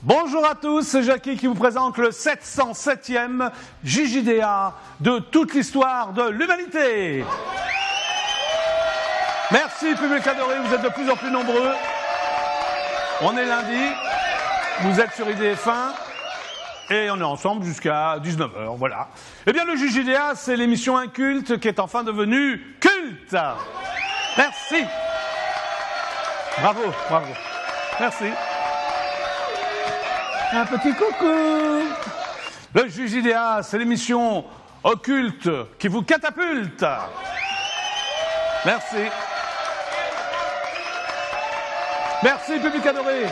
Bonjour à tous, c'est Jackie qui vous présente le 707e JJDA de toute l'histoire de l'humanité. Merci public adoré, vous êtes de plus en plus nombreux. On est lundi, vous êtes sur IDF1 et on est ensemble jusqu'à 19h, voilà. Eh bien le JJDA, c'est l'émission inculte qui est enfin devenue culte. Merci. Bravo, bravo. Merci. Un petit coucou. Le JJDA, c'est l'émission occulte qui vous catapulte. Merci. Merci, public adoré.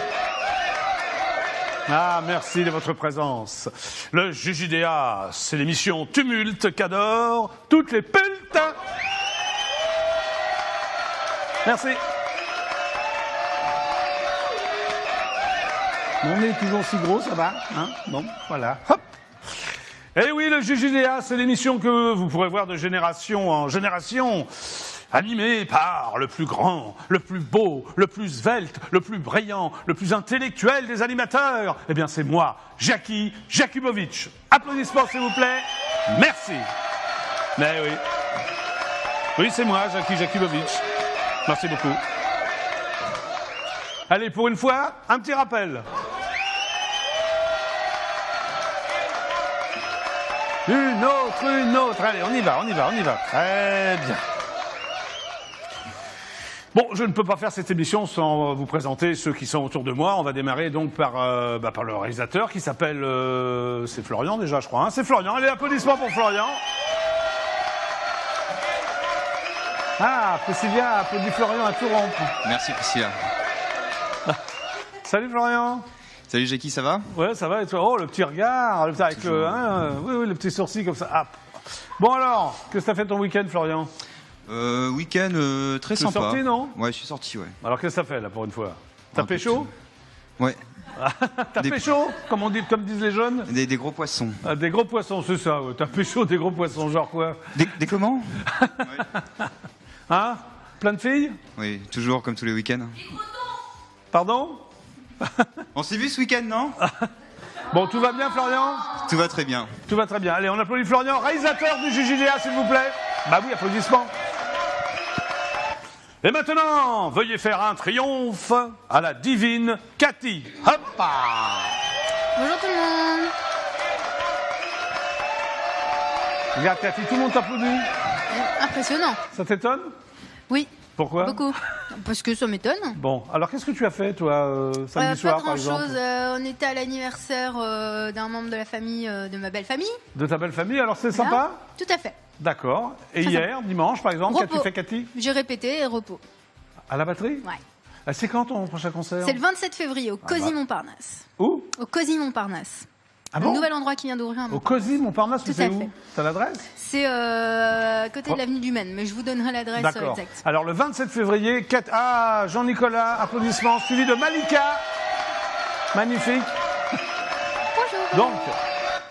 Ah, merci de votre présence. Le JJDA, c'est l'émission tumulte qu'adorent toutes les pultes. Merci. On est toujours si gros, ça va, hein? Bon, voilà. Hop. Et oui, le JJDA, c'est l'émission que vous pourrez voir de génération en génération, animée par le plus grand, le plus beau, le plus svelte, le plus brillant, le plus intellectuel des animateurs. Eh bien, c'est moi, Jackie Jakubowicz. Applaudissements, s'il vous plaît. Merci. Mais oui. Oui, c'est moi, Jackie Jakubowicz. Merci beaucoup. Allez, pour une fois, un petit rappel. Une autre. Allez, on y va. Très bien. Bon, je ne peux pas faire cette émission sans vous présenter ceux qui sont autour de moi. On va démarrer donc par le réalisateur qui s'appelle... c'est Florian déjà, je crois. Hein, c'est Florian. Allez, applaudissements pour Florian. Ah, Priscilla applaudit Florian à tout rompre. Merci Priscilla. Salut Florian. Salut Jackie, ça va? Ouais, ça va et toi? Oh, le petit regard, avec oui, le petit sourcil comme ça. Ah. Bon alors, qu'est-ce que t'as fait ton week-end, Florian? Week-end très sympa. Tu es sorti, non? Ouais, je suis sorti, ouais. Alors qu'est-ce que t'as fait là pour une fois? T'as pécho? Ouais. T'as pécho, comme disent les jeunes? Des gros poissons. Ah, des gros poissons, c'est ça. Ouais. T'as pécho des gros poissons, genre quoi? Des comment? Ouais. Hein? Plein de filles? Oui, toujours comme tous les week-ends. Pardon? On s'est vu ce week-end, non? Bon, tout va bien, Florian? Tout va très bien. Tout va très bien. Allez, on applaudit Florian, réalisateur du JJDA, s'il vous plaît. Bah oui, applaudissements. Et maintenant, veuillez faire un triomphe à la divine Cathy. Hop! Bonjour tout le monde. Regarde, Cathy, tout le monde t'applaudit. Impressionnant. Ça t'étonne? Oui. Pourquoi? Beaucoup. Parce que ça m'étonne. Bon, alors qu'est-ce que tu as fait, toi, samedi soir, par exemple? Pas grand-chose. On était à l'anniversaire d'un membre de la famille, de ma belle famille. De ta belle famille, alors c'est sympa? Tout à fait. D'accord. Et Très hier, dimanche, par exemple, repos. qu'as-tu fait, Cathy? J'ai répété et repos. À la batterie? Ouais. Ah, c'est quand ton prochain concert? C'est le 27 février au Cosy Montparnasse. Où? Au Cosy Montparnasse. Ah Un bon? nouvel endroit qui vient d'ouvrir. Au Cosy Montparnasse, Tout c'est à où? fait. T'as l'adresse? C'est à côté de l'avenue du Maine, mais je vous donnerai l'adresse D'accord. exacte. Alors le 27 février, Jean-Nicolas, applaudissements, suivi de Malika. Magnifique. Bonjour. Donc,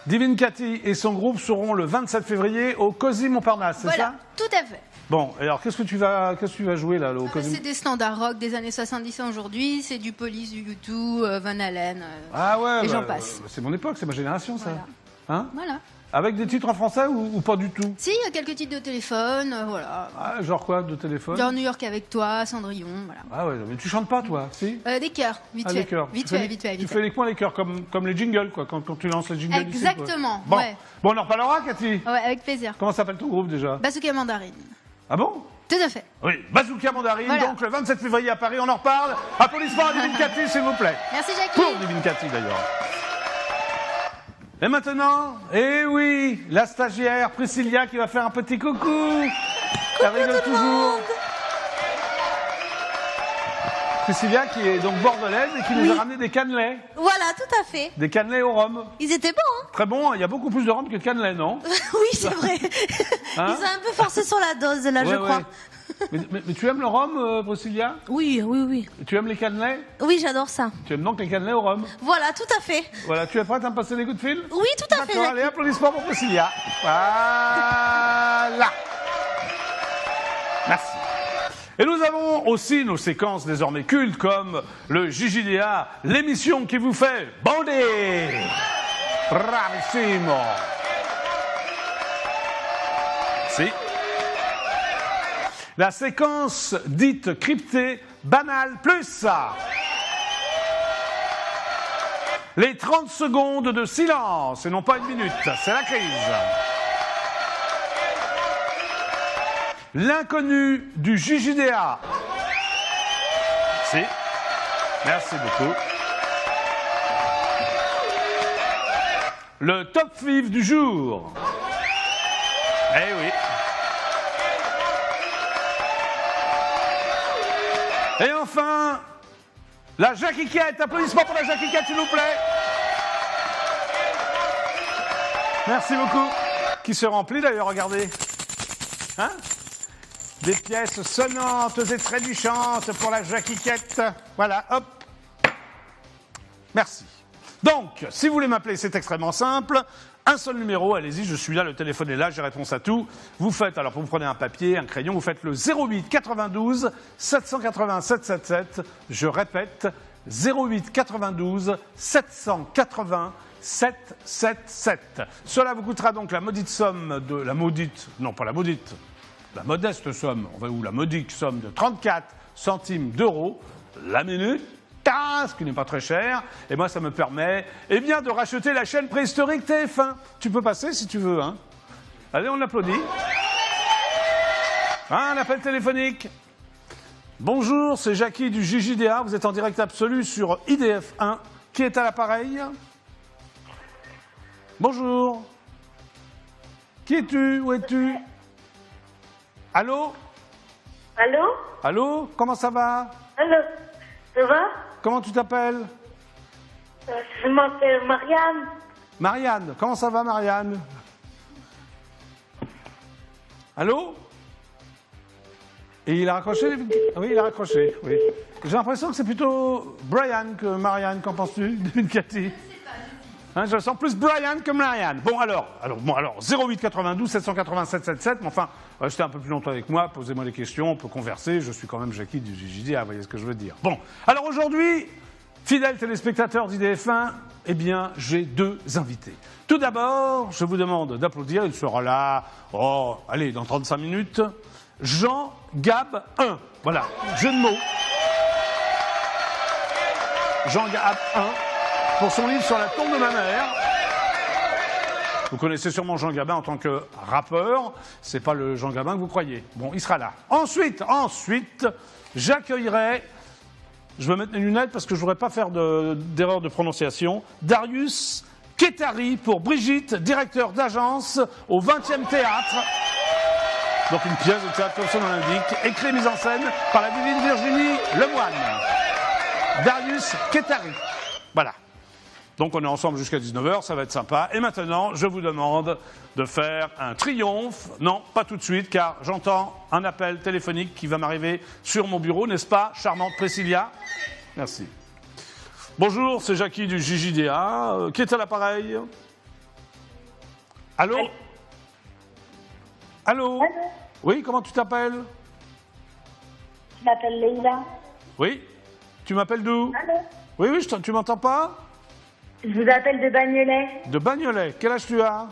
Divine Cathy et son groupe seront le 27 février au Cosy Montparnasse, c'est Voilà, ça? tout à fait. Bon, et alors qu'est-ce que tu vas jouer là au Cosy? C'est des standards rock des années 70 à aujourd'hui, c'est du Police, du U2, Van Halen, Ah ouais, et j'en passe. c'est mon époque, c'est ma génération ça. Voilà. Hein? Voilà. Avec des titres en français ou pas du tout? Si, il y a quelques titres de téléphone, voilà. Ah, genre quoi, de téléphone? Genre New York avec toi, Cendrillon, voilà. Ah ouais, mais tu chantes pas toi, si? Des chœurs, vite Ah, fait. des chœurs. Vite Tu fait, fais- vite fait, Tu vite fais fait. les coins les chœurs, comme les jingles, quoi, quand tu lances les jingles ici, Exactement, quoi. Bon. ouais. Bon, on en reparlera, Cathy. Ouais, avec plaisir. Comment s'appelle ton groupe déjà? Bazooka Mandarine. Ah bon? Tout à fait. Oui, Bazooka Mandarine, Voilà. donc le 27 février à Paris, on en reparle. Applaudissements à Divine Cathy, s'il vous plaît. Merci Jackie. Pour Divine Cathy, d'ailleurs. Et maintenant, eh oui, la stagiaire Priscilla qui va faire un petit coucou. Elle rigole toujours. Priscilla qui est donc bordelaise et qui nous a ramené des cannelés. Voilà, tout à fait. Des cannelés au rhum. Ils étaient bons, Très bon, il y a beaucoup plus de rhum que de cannelés, non? hein? Oui, c'est vrai. Hein? Ils ont un peu forcé sur la dose, là, je Ouais, crois. ouais. Mais tu aimes le rhum, Priscilla? Oui, oui, oui. Tu aimes les cannelés? Oui, j'adore ça. Tu aimes donc les cannelés au rhum? Voilà, tout à fait. Voilà, tu es prête à me passer des coups de fil? Oui, tout à fait. D'accord, allez, applaudissements pour Priscilla. Voilà. Merci. Et nous avons aussi nos séquences désormais cultes comme le JJDA, l'émission qui vous fait bander. Bravissimo. Si. La séquence dite cryptée banale plus ça. Les 30 secondes de silence, et non pas une minute, c'est la crise. L'inconnu du JJDA. Si. Merci beaucoup. Le top 5 du jour. Eh oui. Et enfin, la Jaquiquette. Applaudissements pour la Jaquiquette, s'il vous plaît. Merci beaucoup. Qui se remplit d'ailleurs, regardez. Hein? Des pièces sonnantes et trébuchantes pour la Jaquiquette. Voilà, hop. Merci. Donc, si vous voulez m'appeler, c'est extrêmement simple. Un seul numéro, allez-y, je suis là, le téléphone est là, j'ai réponse à tout. Vous faites, alors vous prenez un papier, un crayon, vous faites le 08 92 780 777. Je répète, 08 92 780 777. Cela vous coûtera donc la maudite somme de... La maudite, non pas la maudite, la modeste somme, ou la modique somme de 34 centimes d'euros la minute. Ce qui n'est pas très cher, et moi ça me permet bien, de racheter la chaîne préhistorique TF1. Tu peux passer si tu veux. Hein. Allez, on l'applaudit. Un appel téléphonique. Bonjour, c'est Jackie du JJDA, vous êtes en direct absolu sur IDF1. Qui est à l'appareil? Bonjour. Qui es-tu? Où es-tu? Allô? Allô? Allô? Comment ça va? Allô? Ça va? Comment tu t'appelles? Je m'appelle Marianne. Marianne, comment ça va Marianne? Allô? Et il a raccroché? Oui, il a raccroché, oui. J'ai l'impression que c'est plutôt Brian que Marianne, qu'en penses-tu, Cathy? Hein, je sens plus Brian que Marianne. Bon alors 08 92 787 77, mais enfin, restez un peu plus longtemps avec moi, posez-moi des questions, on peut converser, je suis quand même Jackie du JJDA, vous voyez ce que je veux dire. Bon, alors aujourd'hui, fidèles téléspectateurs d'IDF1, eh bien, j'ai deux invités. Tout d'abord, je vous demande d'applaudir, il sera là, dans 35 minutes, Jean Gab 1. Voilà, jeu de mots. Jean Gab 1. Pour son livre sur la tombe de ma mère. Vous connaissez sûrement Jean Gabin en tant que rappeur. C'est pas le Jean Gabin que vous croyez. Bon, il sera là. Ensuite, j'accueillerai, je vais mettre mes lunettes parce que je ne voudrais pas faire d'erreur de prononciation, Darius Ketari pour Brigitte, directeur d'agence au 20e théâtre. Donc une pièce de théâtre comme son nom l'indique, écrite et mise en scène par la divine Virginie Lemoine. Darius Ketari. Voilà. Donc on est ensemble jusqu'à 19h, ça va être sympa. Et maintenant, je vous demande de faire un triomphe. Non, pas tout de suite, car j'entends un appel téléphonique qui va m'arriver sur mon bureau, n'est-ce pas, charmante Priscilla? Merci. Bonjour, c'est Jackie du JJDA. Qui est à l'appareil? Allô? Allô? Oui, comment tu t'appelles? Je m'appelle Leïla. Oui? Tu m'appelles d'où? Allô? Oui, tu m'entends pas? Je vous appelle de Bagnolet. De Bagnolet. Quel âge tu as?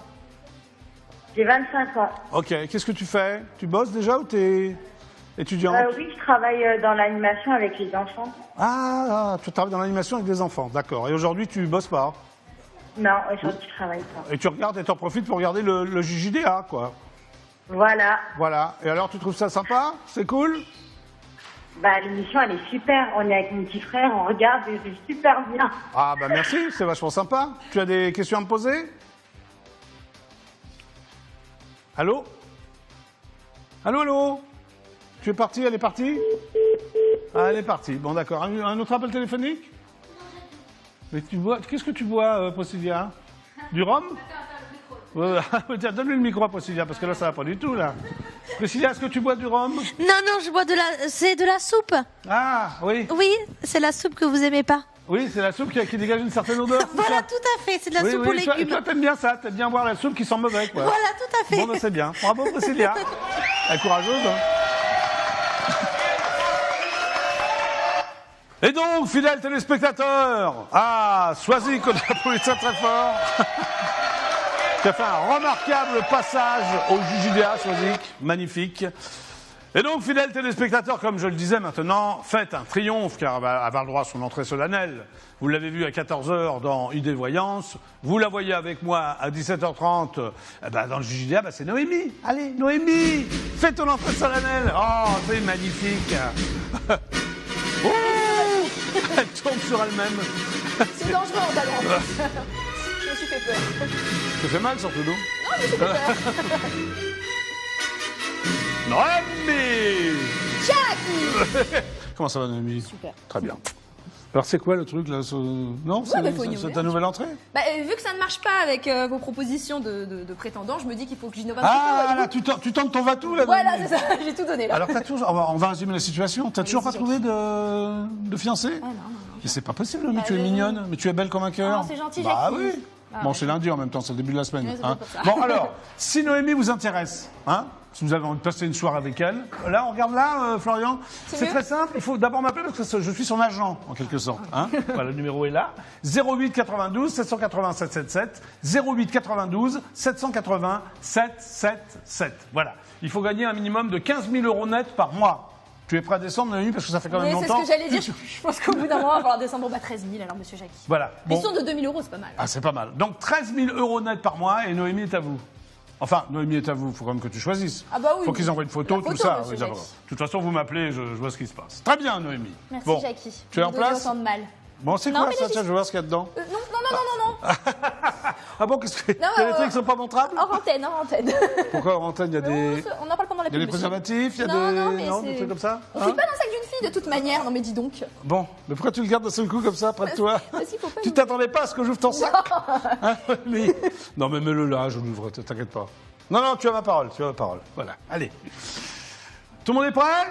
J'ai 25 ans. Ok, qu'est-ce que tu fais? Tu bosses déjà ou t'es étudiante? Oui, je travaille dans l'animation avec les enfants. Ah, tu travailles dans l'animation avec des enfants, d'accord. Et aujourd'hui, tu bosses pas? Non, aujourd'hui, je travaille pas. Et tu regardes et t'en profites pour regarder le JJDA, quoi. Voilà. Voilà. Et alors, tu trouves ça sympa? C'est cool? L'émission, elle est super. On est avec mon petit frère, on regarde et c'est super bien. Ah, merci, c'est vachement sympa. Tu as des questions à me poser? Allô? Allô? Tu es parti? Elle est partie? Ah, elle est partie. Bon, d'accord. Un autre appel téléphonique? Mais tu bois... Qu'est-ce que tu bois, Priscilla? Du rhum? Donne-lui le micro à Priscilla, parce que là, ça va pas du tout, là. Priscilla, est-ce que tu bois du rhum? Non, je bois c'est de la soupe. Ah, oui. Oui, c'est la soupe que vous aimez pas. Oui, c'est la soupe qui dégage une certaine odeur. Voilà, ça. tout à fait, c'est de la soupe aux légumes. Et toi, t'aimes bien ça, t'aimes bien boire la soupe qui sent mauvais, quoi. Voilà, tout à fait. Bon, c'est bien. Bravo, Priscilla. Elle est courageuse, hein. Et donc, fidèles téléspectateurs, Swazik, on applaudit ça très fort, qui a fait un remarquable passage au JJDA, Swazik, magnifique. Et donc, fidèles téléspectateurs, comme je le disais maintenant, faites un triomphe, car elle va avoir le droit à son entrée solennelle. Vous l'avez vu à 14h dans Idée Voyance. Vous la voyez avec moi à 17h30 dans le JJDA, c'est Noémie. Allez, Noémie, fais ton entrée solennelle. Oh, c'est magnifique. Oh, elle tourne sur elle-même. C'est dangereux en talent. Je me suis fait peur. Ça fait mal surtout, non? Non, je me suis fait peur. Noémie! Jackie! Comment ça va, Noémie? Super. Très bien. Alors, c'est quoi le truc, là? Non, c'est ta nouvelle entrée? Vu que ça ne marche pas avec vos propositions de prétendants, je me dis qu'il faut que j'innove un petit peu. Là, tu tentes ton va-tout, là? Voilà, Noémie. c'est ça, j'ai tout donné, là. Alors, on va résumer la situation. T'as toujours pas trouvé de fiancé? Ah non. Mais c'est pas possible, Noémie, tu es mignonne, mais tu es belle comme un cœur. Ah, c'est gentil, Bah Jackie. oui. Bon, c'est lundi en même temps, c'est le début de la semaine. Ouais, c'est hein. pour ça. Bon, alors, si Noémie vous intéresse, si vous avez envie de passer une soirée avec elle, là, on regarde là, Florian. C'est mieux très simple, il faut d'abord m'appeler parce que je suis son agent, en quelque sorte. Voilà, le numéro est là. 08 92 780 777. 08 92 780 777. Voilà. Il faut gagner un minimum de 15 000 € net par mois. Tu es prêt à descendre, Noémie, parce que ça fait quand même Oui, longtemps. c'est ce que j'allais dire. Je pense qu'au bout d'un moment, il va falloir descendre 13 000, alors, monsieur Jackie. Voilà. Bon. Question de 2 000 €, c'est pas mal. Ah, c'est pas mal. Donc 13 000 € net par mois et Noémie est à vous. Enfin, Noémie est à vous, il faut quand même que tu choisisses. Ah bah oui. Faut qu'ils envoient une photo, La tout photo, ça. monsieur Oui, Jackie. d'abord. De toute façon, vous m'appelez, je vois ce qui se passe. Très bien, Noémie. Merci, Bon. Jackie. Tu es en place? Autant de mal. Bon, c'est Non, quoi mais ça? là, Tiens, je vais voir ce qu'il y a dedans. Non. Ah bon, qu'est-ce que... Non, Il y a des trucs qui sont pas montrables? Hors antenne. Pourquoi en antenne, il y a des... On en parle pendant la Il y a pub. des monsieur. préservatifs, il y a Non, des... mais des c'est- trucs comme ça? On hein fait pas dans le sac d'une fille, de toute manière. Non, mais dis donc. Bon, mais pourquoi tu le gardes d'un seul coup comme ça, près de toi? Parce qu'il faut pas Tu nous- t'attendais pas à ce que j'ouvre ton sac? Hein, Noémie non, mais mets-le là, je l'ouvre, t'inquiète pas. Non, tu as ma parole, Voilà, allez. Tout le monde est prêt?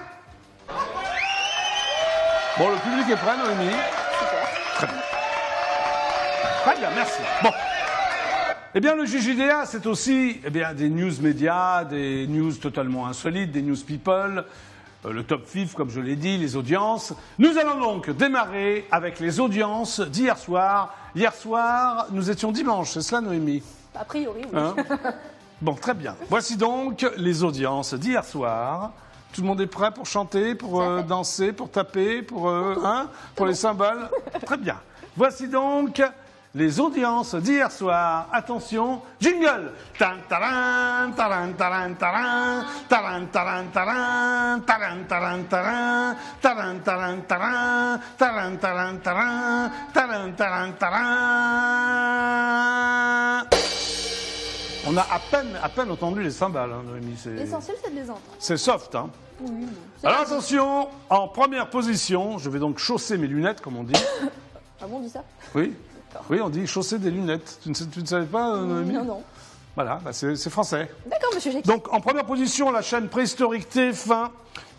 Bon, le public est prêt, Noémie. Très bien. Très bien, merci. Bon. Eh bien, le JJDA, c'est aussi des news médias, des news totalement insolites, des news people, le top FIF, comme je l'ai dit, les audiences. Nous allons donc démarrer avec les audiences d'hier soir. Hier soir, nous étions dimanche, c'est cela, Noémie? A priori, oui. Hein? Bon, très bien. Voici donc les audiences d'hier soir. Tout le monde est prêt pour chanter, pour danser, pour taper, pour les cymbales? Très bien. Voici donc les audiences d'hier soir. Attention, jingle. Tan taran taran taran taran taran taran taran taran taran taran taran taran taran taran taran taran taran taran taran. On a à peine entendu les cymbales, Noémie. L'essentiel, c'est de les entendre. C'est soft, hein. Oui, bon. Alors attention, en première position, je vais donc chausser mes lunettes, comme on dit. Ah bon, on dit ça? Oui, on dit chausser des lunettes. Tu ne savais pas, Noémie? Non. Voilà, c'est français. D'accord, monsieur Jackie. Donc en première position, la chaîne préhistorique TF1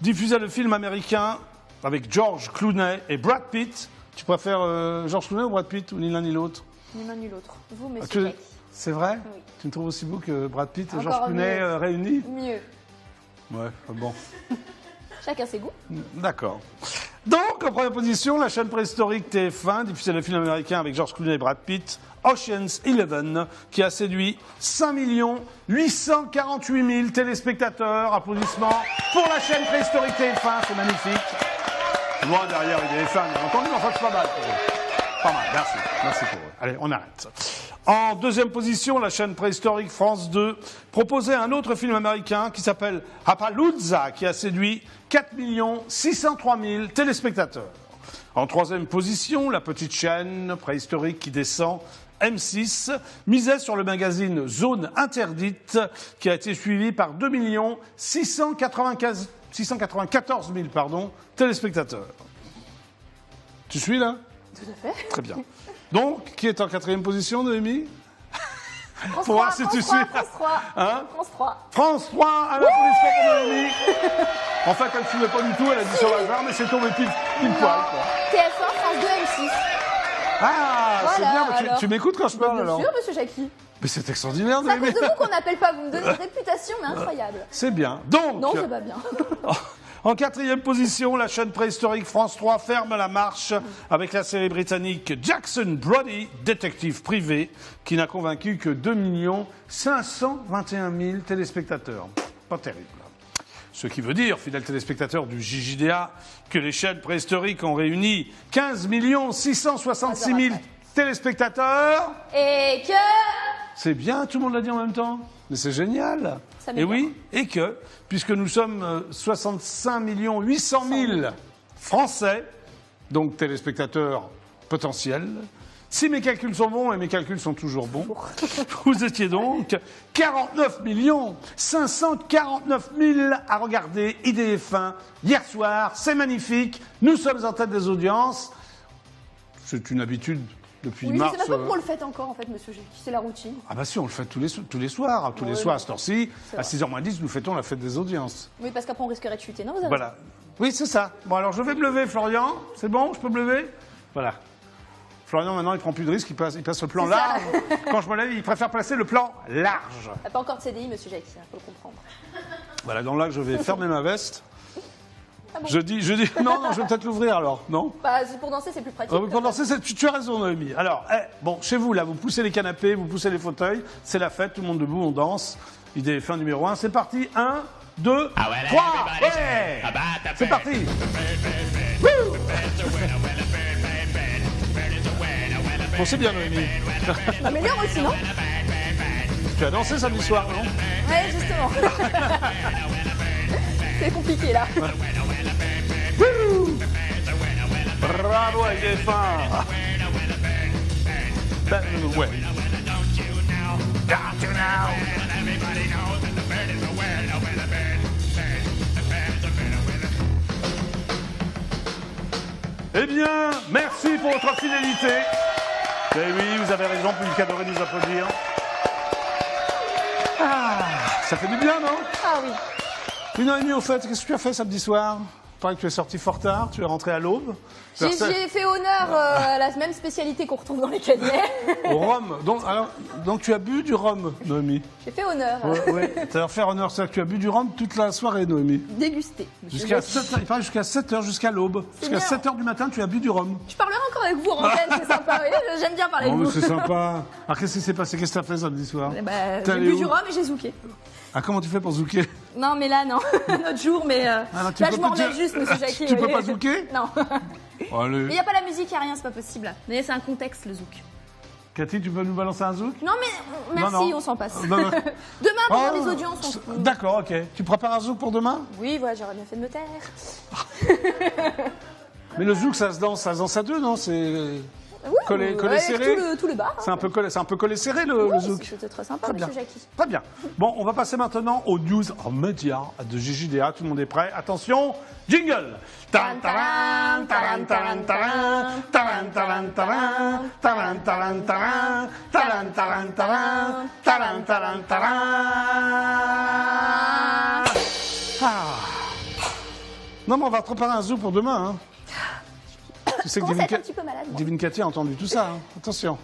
diffusait le film américain avec George Clooney et Brad Pitt. Tu préfères George Clooney ou Brad Pitt, ou ni l'un ni l'autre? Ni l'un ni l'autre. Vous, Ah, monsieur Jackie. C'est vrai? Oui. Tu me trouves aussi beau que Brad Pitt et Encore George Clooney mieux. réunis? Mieux. Ouais, bon. Chacun ses goûts. D'accord. Donc, en première position, la chaîne préhistorique TF1 diffusait le film américain avec George Clooney et Brad Pitt, Ocean's 11, qui a séduit 5 848 000 téléspectateurs. Applaudissements pour la chaîne préhistorique TF1, c'est magnifique. Loin derrière les TF1, bien entendu, mais enfin, c'est pas mal pour eux. Pas mal, merci pour eux. Allez, on arrête. En deuxième position, la chaîne préhistorique France 2 proposait un autre film américain qui s'appelle Appaloosa, qui a séduit 4 603 000 téléspectateurs. En troisième position, la petite chaîne préhistorique qui descend, M6, misait sur le magazine Zone Interdite, qui a été suivi par 2 694 000 téléspectateurs. Tu suis là? Tout à fait. Très bien. Donc, qui est en quatrième position, Noémie? France Pour 3, voir si France tu 3, suis. France 3. Hein? France 3. France 3, un applaudissement pour Noémie. En fait, elle ne suivait pas du tout, elle a dit sur le hasard, mais c'est tombé pile poil. Quoi. TF1, France 2, M6. Ah, c'est Voilà, bien, mais alors. tu m'écoutes quand je parle Bien alors? sûr, monsieur Jackie. Mais c'est extraordinaire, C'est à Noémie. cause de vous qu'on n'appelle pas. Vous me donnez une réputation, mais incroyable. C'est bien. Donc, Non, c'est pas bien. En 4e position, la chaîne préhistorique France 3 ferme la marche avec la série britannique Jackson Brody, détective privé, qui n'a convaincu que 2 521 000 téléspectateurs. Pas terrible. Ce qui veut dire, fidèles téléspectateurs du JJDA, que les chaînes préhistoriques ont réuni 15 666 000 téléspectateurs. Et que... C'est bien, tout le monde l'a dit en même temps. Mais c'est génial. Ça Et m'énerve. oui, et que, puisque nous sommes 65 800 000 Français, donc téléspectateurs potentiels, si mes calculs sont bons, et mes calculs sont toujours bons, vous étiez donc 49 549 000 à regarder IDF1 hier soir. C'est magnifique. Nous sommes en tête des audiences. C'est une habitude depuis Oui, mars. je sais pas pourquoi on le fait encore, en fait, monsieur Jackie. C'est la routine. Ah bah si, on le fait tous les soirs. Tous les soirs à cette heure-ci, C'est à vrai. 6h moins 10, nous fêtons la fête des audiences. Oui, parce qu'après, on risquerait de chuter. Non, vous avez Voilà. Oui, c'est ça. Bon, alors je vais me lever, Florian. C'est bon, je peux me lever? Voilà. Florian, maintenant, il prend plus de risques, il passe le plan C'est ça. large. Quand je me lève, il préfère placer le plan large. Il n'y a pas encore de CDI, monsieur Jackie, il faut le comprendre. Voilà, donc là, je vais fermer ma veste. Ah bon Je dis, non, je vais peut-être l'ouvrir alors, non? Bah, pour danser, c'est plus pratique. Oui, pour danser, tu as raison, Noémie. Alors, bon, chez vous, là, vous poussez les canapés, vous poussez les fauteuils, c'est la fête, tout le monde debout, on danse. IDF1 numéro 1, c'est parti. 1, 2, 3, ouais! C'est parti. Wouh! Bon, c'est bien, Noémie. Ça m'améliore aussi, non? Tu as dansé samedi soir, non? Ouais, justement. C'est compliqué, là. Bravo, IDF1. Ben, ouais. Eh bien, merci pour votre fidélité. Eh oui, vous avez raison, public adoré de nous applaudir. Ah, ça fait du bien, non? Ah oui. Une heure et demie, au fait, qu'est-ce que tu as fait samedi soir? Il paraît que tu es sorti fort tard, tu es rentré à l'aube. J'ai fait honneur à la même spécialité qu'on retrouve dans les cabinets. Au rhum. Donc tu as bu du rhum, Noémie. J'ai fait honneur. Oui, tu as fait honneur, c'est-à-dire que tu as bu du rhum toute la soirée, Noémie. Dégusté. monsieur Jusqu'à Jackie. 7h, il paraît jusqu'à 7h, jusqu'à l'aube. Jusqu'à bien. 7h du matin, tu as bu du rhum. Je parlerai encore avec vous en antenne, c'est sympa. Oui, j'aime bien parler Oh, avec mais vous. c'est sympa. Alors, qu'est-ce qui s'est passé? Qu'est-ce que tu as fait samedi soir? Eh ben, T'es j'ai allé bu où? du rhum et j'ai zouké. Ah, comment tu fais pour zouker? Non, mais là, non. Un autre jour, mais non, tu là, peux je m'en pas- remets juste, monsieur Jackie. Tu peux oui. pas zouker? Non. Oh, allez. Mais il n'y a pas la musique, il n'y a rien, c'est pas possible. Là. Mais c'est un contexte, le zouk. Cathy, tu peux nous balancer un zouk? Non, mais merci, Non, non. on s'en passe. Non, non. Demain, pendant Oh, les audiences, on se fout. D'accord, ok. Tu prépares un zouk pour demain? Oui, voilà, j'aurais bien fait de me taire. Mais le zouk, ça se danse à deux, non? C'est Oui, collé avec serré? tout le bar. C'est un peu collé serré, le zouk. C'était très sympa, Très bien. monsieur Jackie. Très bien. Bon, on va passer maintenant aux news en médias de JJDA. Tout le monde est prêt. Attention, jingle. Taran, taran, taran, taran, taran, taran, taran, taran, taran, taran, taran, taran, taran, taran, taran, taran, taran. Ah. Non, mais on va préparer un zoo pour demain. Hein. Tu sais que Commence à être un petit peu malade, moi. Divine Cathy a entendu tout ça. Hein. Attention.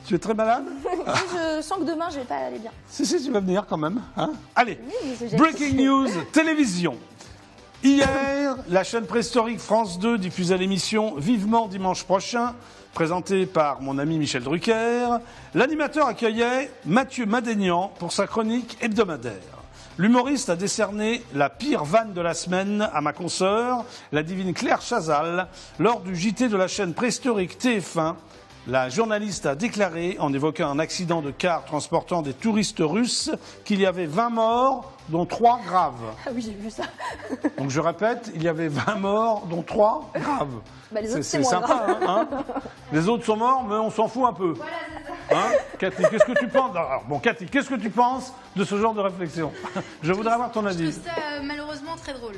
Tu es très malade? Moi, je sens que demain, je vais pas aller bien. Si, tu vas venir quand même. Hein. Allez, Oui, monsieur Jackie. breaking news, télévision. Hier, la chaîne préhistorique France 2 diffusait l'émission Vivement dimanche prochain, présentée par mon ami Michel Drucker. L'animateur accueillait Mathieu Madénian pour sa chronique hebdomadaire. L'humoriste a décerné la pire vanne de la semaine à ma consoeur, la divine Claire Chazal, lors du JT de la chaîne préhistorique TF1. La journaliste a déclaré, en évoquant un accident de car transportant des touristes russes, qu'il y avait 20 morts, dont 3 graves. Ah oui, j'ai vu ça. Donc je répète, il y avait 20 morts, dont 3 graves. Bah, les autres, c'est c'est moins sympa, grave. hein. Les autres sont morts, mais on s'en fout un peu. Voilà, c'est ça. Hein, Cathy, qu'est-ce que tu penses? Alors, bon, Cathy, qu'est-ce que tu penses de ce genre de réflexion? Je voudrais avoir ton Je avis. trouve ça malheureusement très drôle.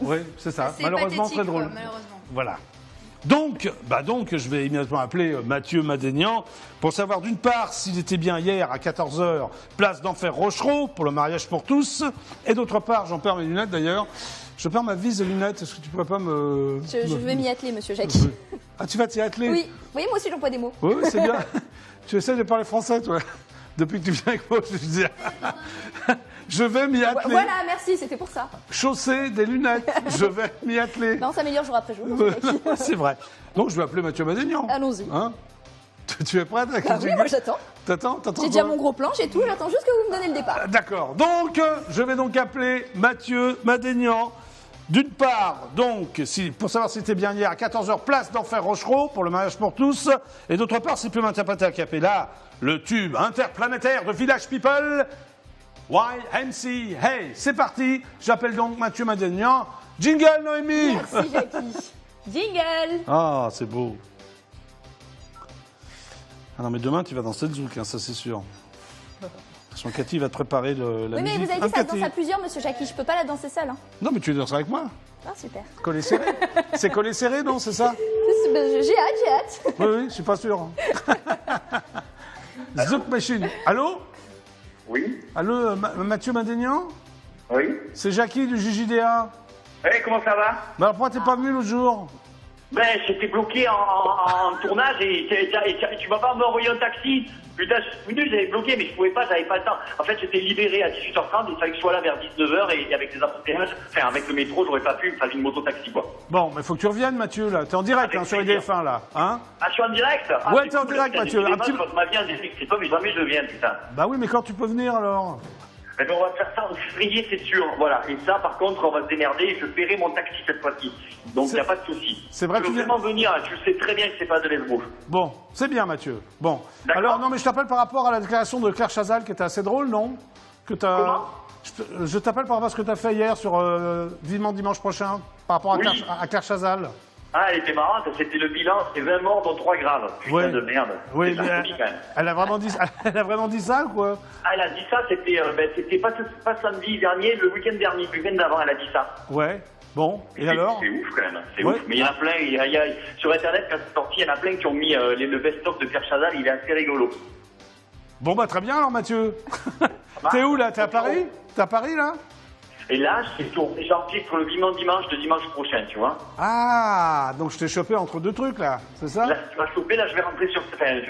Oui, c'est ça. C'est Malheureusement, pathétique, très drôle. quoi, malheureusement. Voilà. Donc, je vais immédiatement appeler Mathieu Madénian pour savoir d'une part s'il était bien hier à 14h, place d'Enfer Rochereau pour le mariage pour tous, et d'autre part, j'en perds mes lunettes d'ailleurs, je perds ma vis de lunettes, est-ce que tu pourrais pas me... Je vais m'y atteler, monsieur Jackie. Ah, tu vas t'y atteler? Oui. Vous voyez, moi aussi, j'emploie des mots. Oui, c'est bien. Tu essaies de parler français, toi. depuis que tu viens avec moi, je dis, je vais m'y atteler. Voilà, merci, c'était pour ça. Chausser des lunettes, je vais m'y atteler. Non, ça s'améliore jour après jour. monsieur Jackie. C'est vrai. Donc je vais appeler Mathieu Madénian. Allons-y. Hein? Tu es prête avec Ah le oui, jingle? moi j'attends. T'attends J'ai déjà quoi? mon gros plan, j'ai tout, j'attends juste que vous me donnez le départ. D'accord. Donc, je vais donc appeler Mathieu Madénian. D'une part, donc, pour savoir si t'es bien hier, à 14h, place d'Enfer Rochereau pour le mariage pour tous. Et d'autre part, s'il peut m'interpréter à cappella le tube interplanétaire de Village People, YMC. Hey, c'est parti. J'appelle donc Mathieu Madénian. Jingle, Noémie. Merci Jackie. Jingle. Ah, c'est beau. Ah non, mais demain, tu vas danser le zouk, hein, ça c'est sûr. Son Cathy va te préparer la Oui, mais musique. vous avez dit Hein, ça Cathy danse à plusieurs, monsieur Jackie, je peux pas la danser seule. Hein. Non, mais tu danseras avec moi. Ah, super. Collé serré. C'est collé serré, non, c'est ça? J'ai hâte. Oui, oui, je suis pas sûr. Zouk Machine. Allô? Oui, Allô, Mathieu Madénian? oui. C'est Jackie du JJDA. Hey, comment ça va? Mais alors pourquoi t'es pas venu l'autre jour? Ben, j'étais bloqué en tournage et tu m'as pas envoyé un taxi. Putain, je suis venu, j'avais bloqué, mais je pouvais pas, j'avais pas le temps. En fait, j'étais libéré à 18h30 et il fallait que je sois là vers 19h et avec les embouteillages, enfin, avec le métro, j'aurais pas pu, il me fallait une moto-taxi, quoi. Bon, mais faut que tu reviennes, Mathieu, là. T'es en direct, Avec hein, sur plaisir. IDF1, là. Hein? Ah, je suis en direct? Ah, Ouais, c'est t'es en cool, direct, putain, Mathieu. j'ai Un petit- votre ma vie en direct, c'est toi, mais jamais je viens, putain. Bah oui, mais quand tu peux venir, alors? Eh ben, on va faire ça en février, c'est sûr. Voilà. Et ça, par contre, on va se démerder et je paierai mon taxi cette fois-ci. Donc, il n'y a pas de souci. c'est vrai tu que veux tu viens- vraiment venir, tu sais très bien que c'est pas de l'esbrouf. Bon, c'est bien, Mathieu. Bon. D'accord. Alors, non, mais je t'appelle par rapport à la déclaration de Claire Chazal, qui était assez drôle, non? Que t'as... Comment? Je t'appelle par rapport à ce que tu as fait hier sur Vivement Dimanche Prochain, par rapport à, Oui. à Claire Chazal. Ah, elle était marrante, c'était le bilan, c'était 20 morts dont 3 graves. Putain Ouais. de merde. Oui, C'est mais la folie, quand même. elle a vraiment dit, elle a vraiment dit ça, quoi? Ah, elle a dit ça, c'était pas samedi dernier, le week-end dernier, le week-end d'avant, elle a dit ça. Ouais. Bon. Et alors? C'est ouf quand même, c'est Ouais. ouf. Mais il y en a plein, sur internet, quand c'est sorti, il y en a plein qui ont mis le best-of de Pierre Chazal, il est assez rigolo. Bon, bah, très bien, alors, Mathieu. T'es où, là? T'es à Paris? T'es à Paris, là? Et là, j'enregistre le Vivement Dimanche de dimanche prochain, tu vois. Ah, donc je t'ai chopé entre deux trucs, là. C'est ça? Là, tu vas choper, là, je vais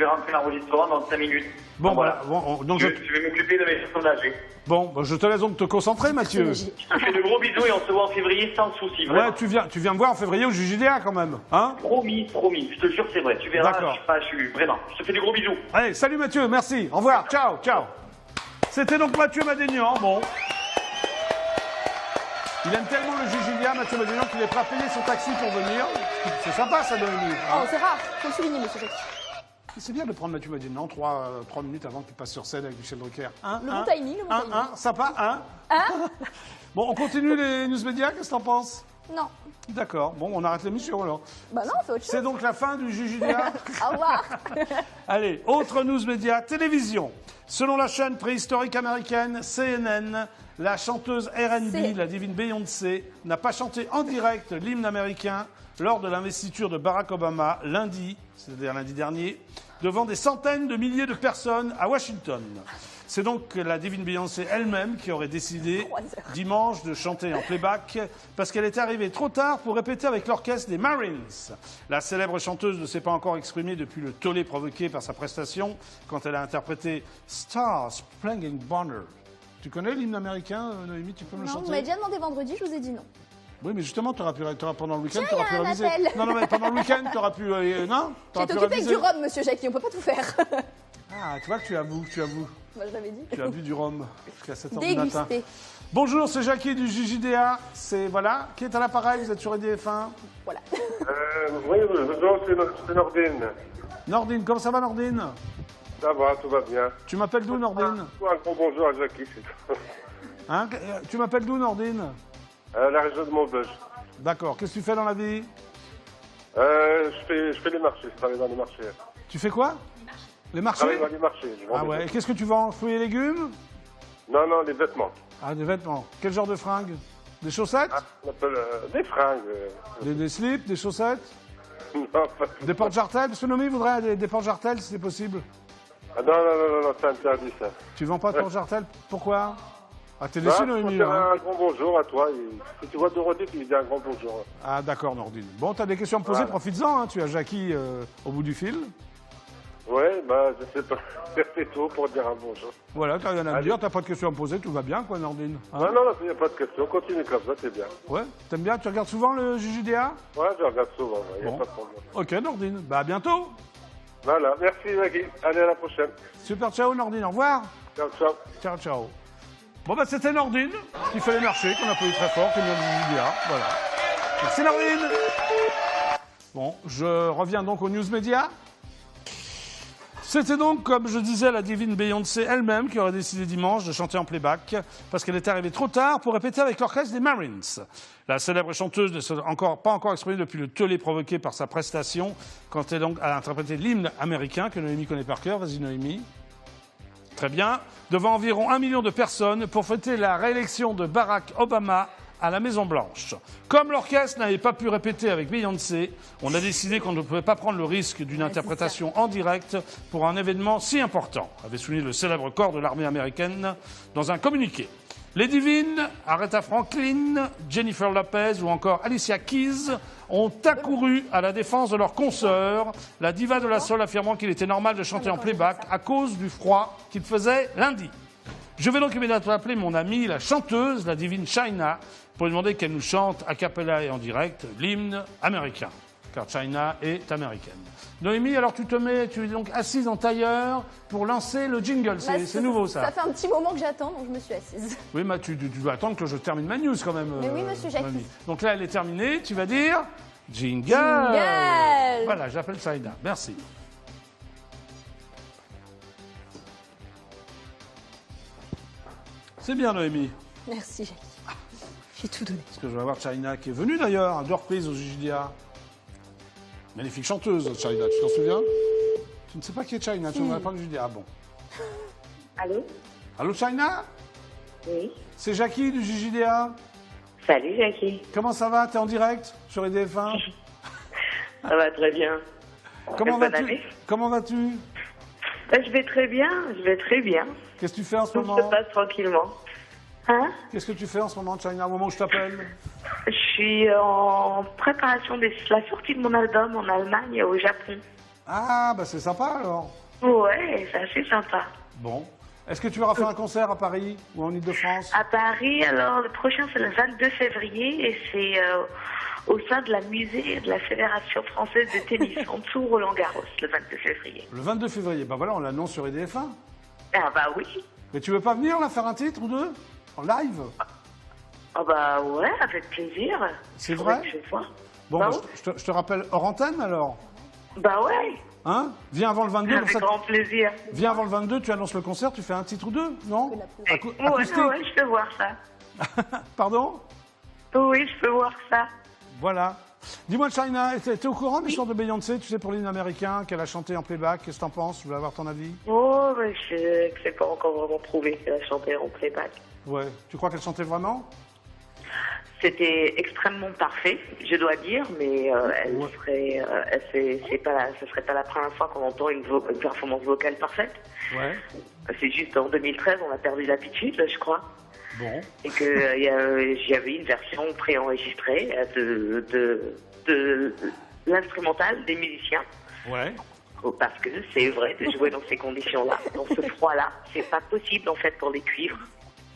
rentrer l'enregistrement dans 5 minutes. Bon, Donc, voilà. Bon, donc Je vais m'occuper de mes personnes âgées. bon, bah, je te laisse donc te concentrer, Mathieu. Je te fais de gros bisous et on se voit en février sans souci. Vraiment. Ouais, tu viens me voir en février au JJDA, quand même. Hein? Promis, je te jure, c'est vrai. Tu verras, D'accord. je suis vraiment. Je te fais des gros bisous. Allez, salut Mathieu, merci. Au revoir. Ciao, ciao. C'était donc Mathieu Madénian. Bon. Il aime tellement le JJDA, Mathieu Madénian, qu'il est prêt à payer son taxi pour venir. C'est sympa, ça, Noémie. Oh, c'est rare, faut le souligner, monsieur Jackie. C'est bien de prendre Mathieu Madénian 3 minutes avant qu'il passe sur scène avec Michel Drucker. Le bon timing, le bon timing. Sympa, hein? Bon, on continue les news médias, qu'est-ce que t'en penses? Non. D'accord, bon, on arrête l'émission alors. Bah non, on fait autre chose. C'est donc la fin du JJDA. Au revoir. Allez, autre news média, télévision. Selon la chaîne préhistorique américaine CNN, la chanteuse R&B, la divine Beyoncé, n'a pas chanté en direct l'hymne américain lors de l'investiture de Barack Obama lundi, c'est-à-dire lundi dernier, devant des centaines de milliers de personnes à Washington. C'est donc la divine Beyoncé elle-même qui aurait décidé dimanche de chanter en playback parce qu'elle était arrivée trop tard pour répéter avec l'orchestre des Marines. La célèbre chanteuse ne s'est pas encore exprimée depuis le tollé provoqué par sa prestation quand elle a interprété Stars Spangled Banner. Tu connais l'hymne américain, Noémie, tu peux me le Non, chanter? vous m'avez déjà demandé vendredi, je vous ai dit non. Oui, mais justement, pendant le week-end, Tiens, tu auras y pu a un réviser. appel. Non, mais pendant le week-end, tu auras pu... non? J'ai été occupée avec du rhum, monsieur Jackie, on peut pas tout faire. Ah, tu vois que tu avoues. Moi, je l'avais dit. Tu as bu du rhum jusqu'à 7h du matin. Dégusté. Bonjour, c'est Jackie du JJDA. C'est, voilà, qui est à l'appareil? Vous êtes sur EDF1. Voilà. Oui, c'est Nordine. Nordine, comment ça va, Nordine? Ça va, tout va bien. Tu m'appelles d'où, Nordine? Un gros bonjour à Jackie, c'est tout. Hein? Tu m'appelles d'où, Nordine? La région de Maubeuge. D'accord. Qu'est-ce que tu fais dans la vie? Je fais les marchés, je travaille dans les marchés. Tu fais quoi? Les Je marchés? travaille dans les marchés. je vends Ah des ouais. Et vêtements. qu'est-ce que tu vends? Fruits et légumes? Non, non, les vêtements. Ah, des vêtements. Quel genre de fringues? Des chaussettes? On appelle des fringues. Des slips? Des chaussettes? Non, pas Des porte-jartelles? Parce que Noémie voudrait des porte-jartelles, si c'est possible. Ah, non, c'est interdit ça. Tu vends pas de porte-jartelles? Pourquoi? Ah, t'es Ah, déçu, je Noémie, faire hein? un grand bonjour à toi. Si tu vois Dorothée, tu lui dis un grand bonjour. Ah, d'accord, Nordine. Bon, t'as des questions à me poser, Voilà. profites-en, hein. Tu as Jackie au bout du fil. Ouais, bah, je sais pas. C'est tôt pour dire un bonjour. Voilà, t'as rien à me dire, t'as pas de questions à me poser, tout va bien, quoi, Nordine. Hein? Non, non, il n'y a pas de question. Continue comme ça, c'est bien. Ouais, t'aimes bien, tu regardes souvent le JJDA? Ouais, je regarde souvent, il n'y a Bon. pas de problème. Ok, Nordine, bah à bientôt. Voilà, merci Maggie. Allez, à la prochaine. Super, ciao Nordine, au revoir. Ciao, ciao. Ciao, ciao. Bon, bah c'était Nordine qui fait les marchés, qu'on a payé très fort, qui vient du JJDA, voilà. Merci Nordine. Bon, je reviens donc aux news médias. C'était donc, comme je disais, la divine Beyoncé elle-même qui aurait décidé dimanche de chanter en playback parce qu'elle était arrivée trop tard pour répéter avec l'orchestre des Marines. La célèbre chanteuse ne s'est pas encore exprimée depuis le tollé provoqué par sa prestation quand elle a interprété l'hymne américain que Noémie connaît par cœur. Vas-y Noémie. Très bien. Devant environ 1 million de personnes pour fêter la réélection de Barack Obama à la Maison-Blanche. Comme l'orchestre n'avait pas pu répéter avec Beyoncé, on a décidé qu'on ne pouvait pas prendre le risque d'une interprétation en direct pour un événement si important, avait souligné le célèbre corps de l'armée américaine dans un communiqué. Les divines, Aretha Franklin, Jennifer Lopez ou encore Alicia Keys ont accouru à la défense de leur consoeur, la diva de la soul affirmant qu'il était normal de chanter en playback à cause du froid qu'il faisait lundi. Je vais donc immédiatement appeler mon amie, la chanteuse, la divine China, pour lui demander qu'elle nous chante a cappella et en direct l'hymne américain, car China est américaine. Noémie, alors tu es donc assise en tailleur pour lancer le jingle, c'est nouveau ça. Ça fait un petit moment que j'attends, donc je me suis assise. Oui, mais tu dois attendre que je termine ma news quand même. Mais oui, monsieur Jacques. Noémie. Donc là, elle est terminée, tu vas dire jingle. Jingle. Voilà, j'appelle China, merci. C'est bien, Noémie. Merci, Jacques. J'ai tout donné. Parce que je vais avoir China qui est venue d'ailleurs, à 2 reprises au JJDA. Magnifique chanteuse, China, tu t'en souviens? Tu ne sais pas qui est China, tu n'en as pas le JJDA. Ah bon. Allô? Allô, China? Oui. C'est Jackie du JJDA. Salut Jackie. Comment ça va? T'es en direct sur EDF1? Ça va très bien. Comment Bonne vas-tu? année. Comment vas-tu? Je vais très bien, Qu'est-ce que tu fais en ce Tout moment? se passe tranquillement. Hein? Qu'est-ce que tu fais en ce moment, China, au moment où je t'appelle? Je suis en préparation de la sortie de mon album en Allemagne et au Japon. Ah, bah c'est sympa alors. Ouais, c'est assez sympa. Bon. Est-ce que tu vas refaire un concert à Paris ou en Ile-de-France? À Paris, alors le prochain c'est le 22 février et c'est au sein de la musée de la Fédération française de tennis en dessous Roland-Garros le 22 février. Le 22 février. Bah voilà, on l'annonce sur EDF1. Ah bah oui. Mais tu veux pas venir là faire un titre ou deux? En live? Ah bah ouais, avec plaisir. C'est Faudrait vrai? que je vois. Bon, Bah bah, je te rappelle hors antenne alors. Bah ouais, Hein? Viens avant le 22. avec grand plaisir. Viens avant le 22, tu annonces le concert, tu fais un titre ou deux, non? Acoustique. Ouais, je peux voir ça. Pardon? Oui, je peux voir ça. Voilà. Dis-moi, China, t'es au courant de l'histoire de Beyoncé, tu sais, pour l'hymne américain, qu'elle a chanté en playback? Qu'est-ce que t'en penses? Je voulais avoir ton avis. Oh, mais je sais que c'est pas encore vraiment prouvé qu'elle a chanté en playback. Ouais. Tu crois qu'elle chantait vraiment? C'était extrêmement parfait, je dois dire, mais ce serait pas la première fois qu'on entend une performance vocale parfaite. Ouais. C'est juste en 2013, on a perdu l'habitude, je crois. Bon. Et que j'avais une version préenregistrée de l'instrumental des musiciens. Ouais. Parce que c'est vrai de jouer dans ces conditions-là, dans ce froid-là, c'est pas possible en fait pour les cuivres.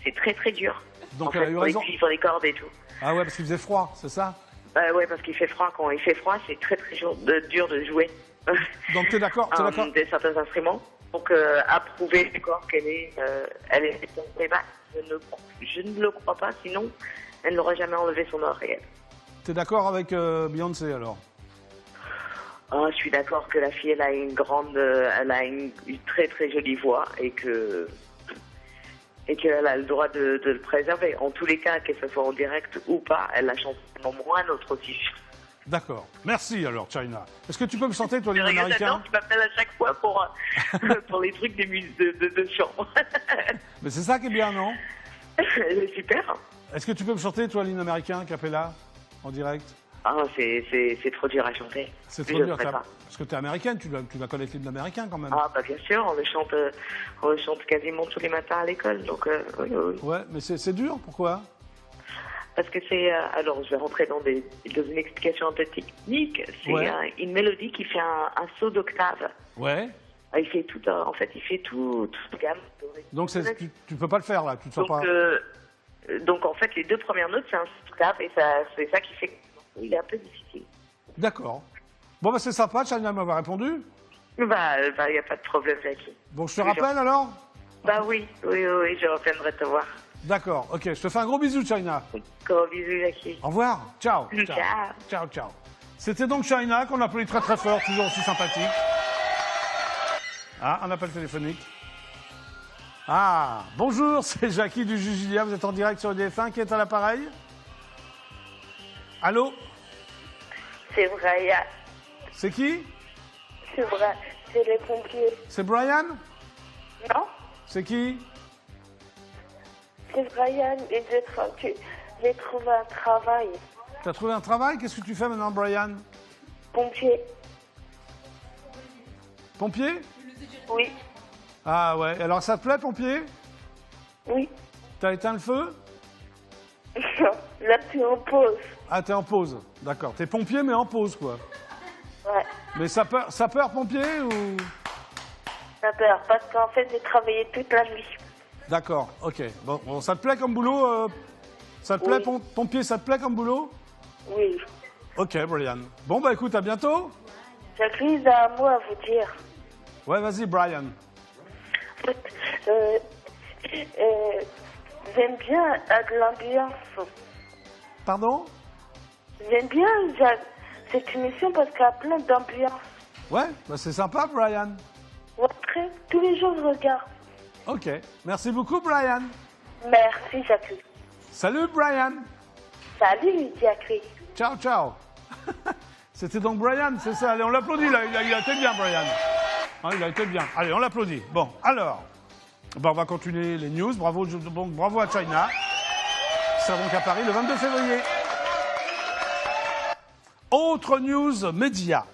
C'est très très dur. Donc en elle a fait, eu pour raison. les cuivres, les cordes et tout. Ah ouais, parce qu'il faisait froid, c'est ça? Ouais, parce qu'il fait froid. Quand il fait froid, c'est très très dur de jouer. Donc t'es d'accord? De certains instruments. Donc approuver d'accord qu'elle est en playback, je ne le crois pas. Sinon, elle n'aurait jamais enlevé son oreillette. T'es d'accord avec Beyoncé alors? Oh, je suis d'accord que la fille, elle a une très très jolie voix et qu'elle a le droit de le préserver. En tous les cas, que ce soit en direct ou pas, elle la chante moins l'autre aussi. D'accord. Merci alors, China. Est-ce que tu peux me chanter, toi, l'hymne Les américain? tu m'appelles à chaque fois pour les trucs de chant. Mais c'est ça qui est bien, non? Super. Est-ce que tu peux me chanter, toi, l'hymne américain, Capella, en direct? Ah, c'est trop dur à chanter. C'est Je trop dur, le ferai pas. parce que t'es américaine, tu dois connaître l'hymne américain quand même. Ah, bah bien sûr, on le chante quasiment tous les matins à l'école, donc oui. Ouais, mais c'est dur, pourquoi? Parce que c'est, alors je vais rentrer dans une explication un peu technique, c'est Ouais. une mélodie qui fait un saut d'octave. Ouais. Il fait tout, en fait, il fait tout gamme. Donc tu peux pas le faire là, tu te sens pas. Donc en fait, les 2 premières notes, c'est un scap et c'est ça qui fait qu'il est un peu difficile. D'accord. Bon, bah c'est sympa, China m'avoir répondu. Bah, il n'y a pas de problème, Jackie. Bon, je te rappelle alors. Bah oui, je reviendrai te voir. D'accord, ok, je te fais un gros bisou, China. Gros bisous, Jackie. Au revoir, ciao. Ciao. Ciao, ciao. C'était donc China qu'on applaudit très très fort, toujours aussi sympathique. Ah, un appel téléphonique. Ah, bonjour, c'est Jackie du Jugilia, vous êtes en direct sur EDF1, qui est à l'appareil? Allô? C'est Brian. C'est qui? C'est les pompiers. C'est Brian? Non? C'est qui? C'est Brian et j'ai trouvé un travail. T'as trouvé un travail? Qu'est-ce que tu fais maintenant, Brian? Pompier. Pompier? Oui. Ah ouais, alors ça te plaît, pompier? Oui. T'as éteint le feu? Non, là tu es en pause. Ah, t'es en pause, d'accord. T'es pompier, mais en pause, quoi. Ouais. Mais sapeur pompier ou... Sapeur, parce qu'en fait j'ai travaillé toute la nuit. D'accord, ok. Bon, ça te plaît comme boulot Ça te plaît, pompier, ça te plaît comme boulot? Oui. Ok, Brian. Bon, bah écoute, à bientôt. Jacqueline, j'ai un mot à vous dire. Ouais, vas-y, Brian. J'aime bien l'ambiance. Pardon? J'aime bien cette émission parce qu'il y a plein d'ambiance. Ouais, bah c'est sympa, Brian. Après, tous les jours je regarde. Ok, merci beaucoup, Brian. Merci, Jacqueline. Salut, Brian. Salut, Jacqueline. Ciao, ciao. C'était donc Brian, c'est ça. Allez, on l'applaudit, là. Il a été bien, Brian. Ah, il a été bien. Allez, on l'applaudit. Bon, alors, on va continuer les news. Bravo à China. Ça sera donc à Paris le 22 février. Autre news média.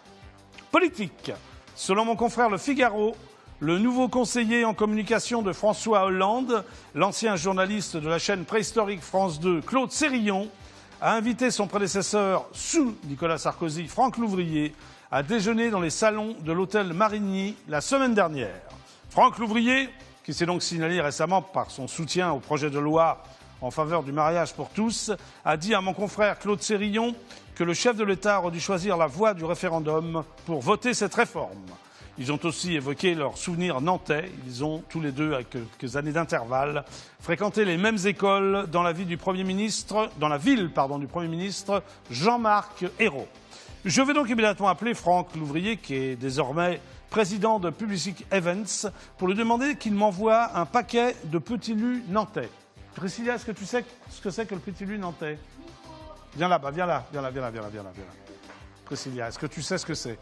Politique. Selon mon confrère Le Figaro, le nouveau conseiller en communication de François Hollande, l'ancien journaliste de la chaîne préhistorique France 2, Claude Sérillon, a invité son prédécesseur sous Nicolas Sarkozy, Franck Louvrier, à déjeuner dans les salons de l'hôtel Marigny la semaine dernière. Franck Louvrier, qui s'est donc signalé récemment par son soutien au projet de loi en faveur du mariage pour tous, a dit à mon confrère Claude Sérillon que le chef de l'État aurait dû choisir la voie du référendum pour voter cette réforme. Ils ont aussi évoqué leurs souvenirs nantais. Ils ont tous les deux, avec quelques années d'intervalle, fréquenté les mêmes écoles dans la ville du Premier ministre Jean-Marc Ayrault. Je vais donc immédiatement appeler Franck Louvrier, qui est désormais président de Public Events, pour lui demander qu'il m'envoie un paquet de petits lus nantais. Priscilla, est-ce que tu sais ce que c'est que le petit lu nantais? Viens là. Priscilla, est-ce que tu sais ce que c'est?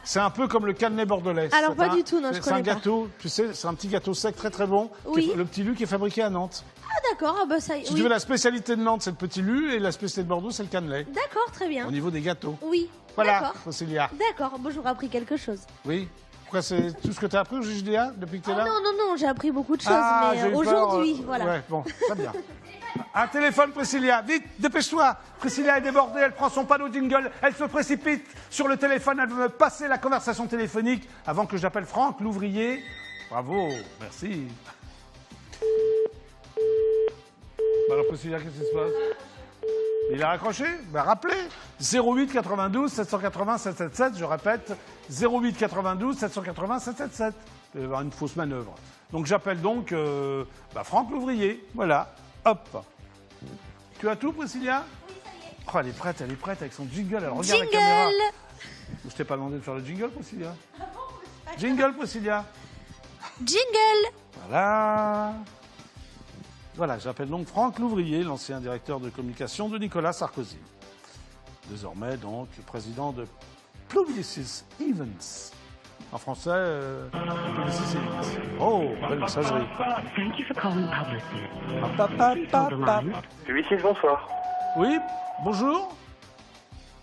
C'est un peu comme le cannelé bordelais. Alors pas du tout, non, je connais pas. C'est un gâteau, tu sais, c'est un petit gâteau sec très très bon. Oui. Le petit lu qui est fabriqué à Nantes. Ah d'accord, ah bah ça y est. Si tu veux, la spécialité de Nantes, c'est le petit lu, et la spécialité de Bordeaux, c'est le cannelé. D'accord, très bien. Au niveau des gâteaux. Oui, voilà, d'accord. Priscilla. D'accord, bon, j'aurais appris quelque chose. Oui. Pourquoi c'est tout ce que tu as appris au JDA depuis que tu es là? Non, j'ai appris beaucoup de choses, j'ai eu mais peur, aujourd'hui, voilà. Ouais, bon, très bien. Un téléphone, Priscilla, vite, dépêche-toi. Priscilla est débordée, elle prend son panneau jingle, elle se précipite sur le téléphone, elle veut me passer la conversation téléphonique avant que j'appelle Franck Louvrier. Bravo, merci. Alors Priscilla, qu'est-ce qui se passe? Il a raccroché? Ben rappelez. 08 92 780 777, je répète, 08 92 780 777. Il va y avoir une fausse manœuvre. Donc j'appelle donc Franck Louvrier, voilà. Hop. Tu as tout, Priscilla? Oui, ça y est. Oh, elle est prête avec son jingle. Elle regarde la caméra. Je t'ai pas demandé de faire le jingle, Priscilla. Ah bon? Jingle, Priscilla. Jingle. Voilà. Voilà, j'appelle donc Franck Louvrier, l'ancien directeur de communication de Nicolas Sarkozy. Désormais, donc, le président de Publicis Events. En français, Publicis Events. Oh, belle messagerie. Thank you for calling Publicis, bonsoir. Oui, bonjour.